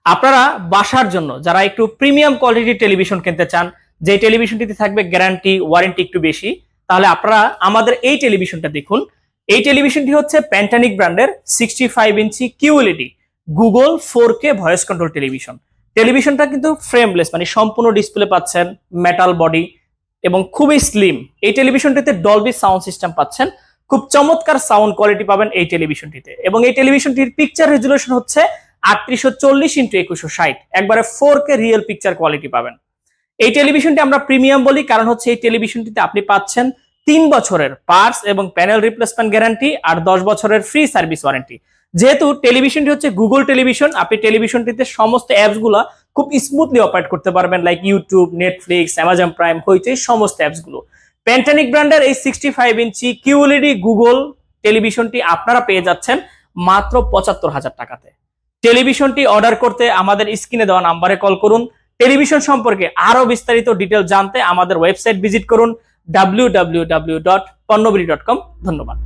আপনারা বাসার জন্য যারা একটু প্রিমিয়াম কোয়ালিটির টেলিভিশন কিনতে চান, যে টেলিভিশনটিতে থাকবে গ্যারান্টি ওয়ারেন্টি একটু বেশি, তাহলে আপনারা আমাদের এই টেলিভিশনটা দেখুন। এই টেলিভিশনটি হচ্ছে প্যান্টানিক ব্র্যান্ডের 65 inch QLED Google 4K voice control television. টেলিভিশনটা কিন্তু ফ্রেমলেস, মানে সম্পূর্ণ ডিসপ্লে পাচ্ছেন, মেটাল বডি এবং খুবই স্লিম। এই টেলিভিশনটিতে ডলবি সাউন্ড সিস্টেম পাচ্ছেন, খুব চমৎকার সাউন্ড কোয়ালিটি পাবেন এই টেলিভিশনটিতে। এবং এই টেলিভিশনটির পিকচার রেজুলেশন হচ্ছে 3840x2160, একবারে 4K রিয়েল পিকচার কোয়ালিটি পাবেন। এই টেলিভিশনটি আমরা প্রিমিয়াম বলি কারণ হচ্ছে এই টেলিভিশনটিতে আপনি পাচ্ছেন 3 বছরের পার্টস এবং প্যানেল রিপ্লেসমেন্ট গ্যারান্টি আর 10 বছরের ফ্রি সার্ভিস ওয়ারেন্টি। যেহেতু টেলিভিশনটি হচ্ছে গুগল টেলিভিশন, আপনি টেলিভিশনটিতে সমস্ত অ্যাপস গুলা খুব স্মুথলি অপারেট করতে পারবেন, like YouTube, Netflix, Amazon prime, হইচই সমস্ত অ্যাপস গুলো। প্যান্টানিক ব্র্যান্ডের এই 65 ইঞ্চি কিউএলইডি গুগল টেলিভিশনটি আপনারা পেয়ে যাচ্ছেন মাত্র 75,000 টাকাতে। টেলিভিশনটি অর্ডার করতে আমাদের স্ক্রিনে দেওয়া নাম্বারে কল করুন। টেলিভিশন সম্পর্কে আরো বিস্তারিত ডিটেল জানতে আমাদের ওয়েবসাইট ভিজিট করুন www.ponnobili.com। ধন্যবাদ।